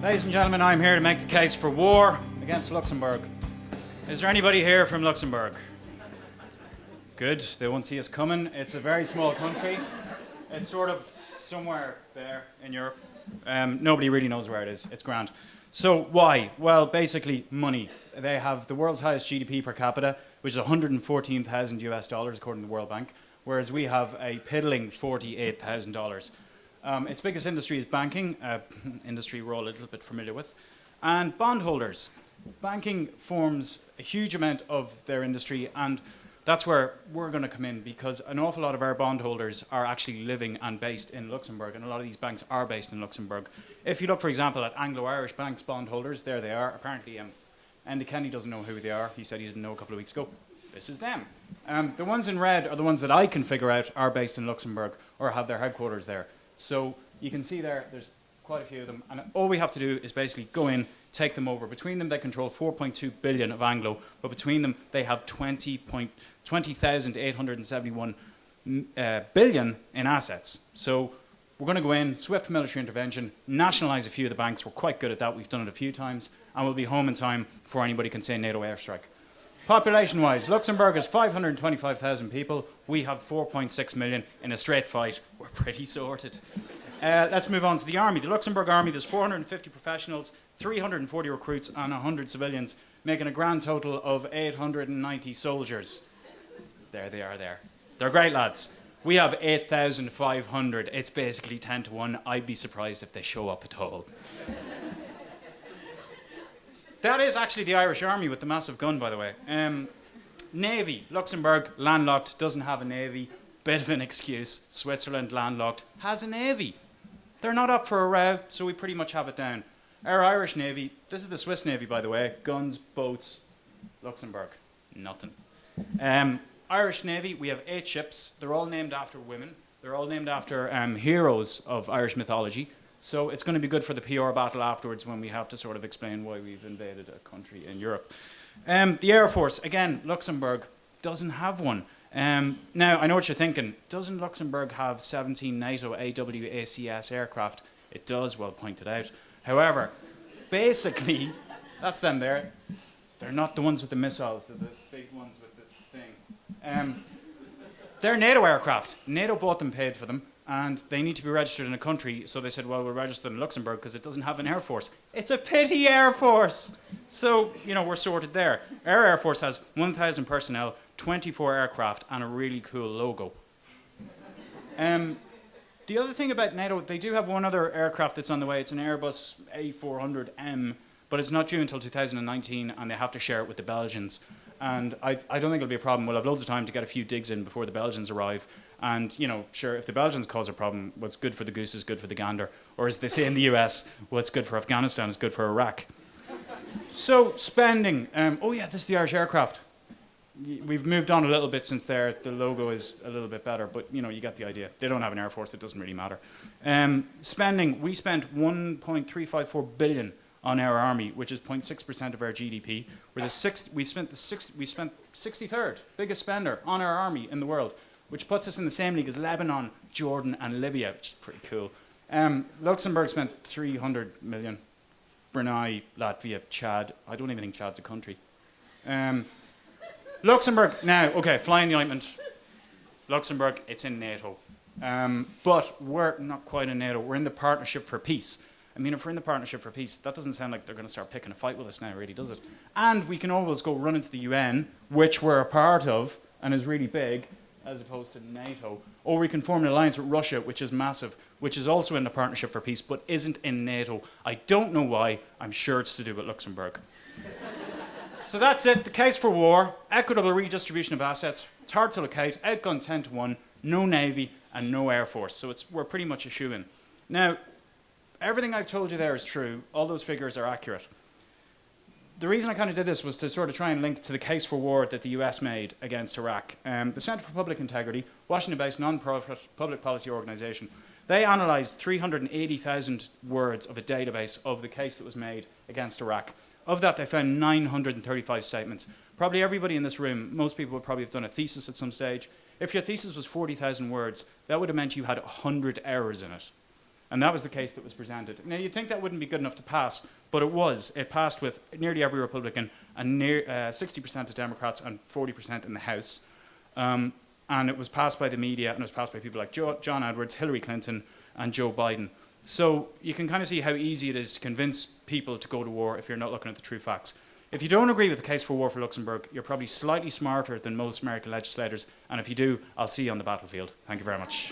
Ladies and gentlemen, I'm here to make the case for war against Luxembourg. Is there anybody here from Luxembourg? Good, they won't see us coming. It's a very small country. It's sort of somewhere there in Europe. Nobody really knows where it is. It's grand. So why? Well, basically money. They have the world's highest GDP per capita, which is 114,000 US dollars according to the World Bank, whereas we have a piddling $48,000. Its biggest industry is banking, industry we're all a little bit familiar with, and bondholders. Banking forms a huge amount of their industry, and that's where we're going to come in, because an awful lot of our bondholders are actually living and based in Luxembourg, and a lot of these banks are based in Luxembourg. If you look, for example, at Anglo-Irish Bank's bondholders, there they are. Apparently, Andy Kenny doesn't know who they are. He said he didn't know a couple of weeks ago. This is them. The ones in red are the ones that I can figure out are based in Luxembourg or have their headquarters there. So you can see there's quite a few of them, and all we have to do is basically go in, take them over. Between them, they control 4.2 billion of Anglo, but between them, they have 20,871 billion in assets. So we're going to go in, swift military intervention, nationalise a few of the banks. We're quite good at that. We've done it a few times, and we'll be home in time before anybody can say NATO airstrike. Population-wise, Luxembourg is 525,000 people. We have 4.6 million in a straight fight. We're pretty sorted. Let's move on to the army. The Luxembourg army, there's 450 professionals, 340 recruits, and 100 civilians, making a grand total of 890 soldiers. There they are there. They're great lads. We have 8,500. It's basically 10 to 1. I'd be surprised if they show up at all. That is actually the Irish army with the massive gun, by the way. Navy. Luxembourg, landlocked, doesn't have a navy. Bit of an excuse. Switzerland, landlocked, has a navy. They're not up for a row, so we pretty much have it down. Our Irish Navy, this is the Swiss Navy, by the way. Guns, boats, Luxembourg, nothing. Irish Navy, we have 8 ships. They're all named after women. They're all named after heroes of Irish mythology. So it's going to be good for the PR battle afterwards when we have to sort of explain why we've invaded a country in Europe. The Air Force, again, Luxembourg doesn't have one. Now, I know what you're thinking. Doesn't Luxembourg have 17 NATO AWACS aircraft? It does, well pointed out. However, basically, that's them there. They're not the ones with the missiles, they're the big ones with the thing. They're NATO aircraft. NATO bought them, paid for them, and they need to be registered in a country, so they said, well, we'll register them in Luxembourg because it doesn't have an Air Force. It's a pity Air Force! So, you know, we're sorted there. Our Air Force has 1,000 personnel, 24 aircraft, and a really cool logo. The other thing about NATO, they do have one other aircraft that's on the way. It's an Airbus A400M, but it's not due until 2019, and they have to share it with the Belgians. And I don't think it'll be a problem. We'll have loads of time to get a few digs in before the Belgians arrive. And, you know, sure, if the Belgians cause a problem, what's good for the goose is good for the gander. Or as they say in the US, what's good for Afghanistan is good for Iraq. So, spending. Oh yeah, this is the Irish aircraft. We've moved on a little bit since there. The logo is a little bit better, but, you know, you get the idea. They don't have an Air Force, it doesn't really matter. Spending, we spent 1.354 billion on our army, which is 0.6% of our GDP. We spent 63rd biggest spender on our army in the world, which puts us in the same league as Lebanon, Jordan, and Libya, which is pretty cool. Luxembourg spent 300 million. Brunei, Latvia, Chad. I don't even think Chad's a country. Luxembourg, now, okay, flying the ointment. Luxembourg, it's in NATO. But we're not quite in NATO. We're in the Partnership for Peace. I mean, if we're in the Partnership for Peace, that doesn't sound like they're going to start picking a fight with us now, really, does it? And we can always go run into the UN, which we're a part of and is really big, as opposed to NATO. Or we can form an alliance with Russia, which is massive, which is also in the Partnership for Peace, but isn't in NATO. I don't know why. I'm sure it's to do with Luxembourg. So that's it. The case for war, equitable redistribution of assets. It's hard to locate. Outgunned 10 to 1. No Navy and no Air Force. So we're pretty much a shoo-in. Now, everything I've told you there is true. All those figures are accurate. The reason I kind of did this was to sort of try and link to the case for war that the US made against Iraq. The Center for Public Integrity, Washington-based non-profit public policy organization, they analysed 380,000 words of a database of the case that was made against Iraq. Of that, they found 935 statements. Probably everybody in this room, most people would probably have done a thesis at some stage. If your thesis was 40,000 words, that would have meant you had 100 errors in it. And that was the case that was presented. Now, you'd think that wouldn't be good enough to pass, but it was. It passed with nearly every Republican and 60% of Democrats and 40% in the House. And it was passed by the media, and it was passed by people like John Edwards, Hillary Clinton, and Joe Biden. So you can kind of see how easy it is to convince people to go to war if you're not looking at the true facts. If you don't agree with the case for war for Luxembourg, you're probably slightly smarter than most American legislators, and if you do, I'll see you on the battlefield. Thank you very much.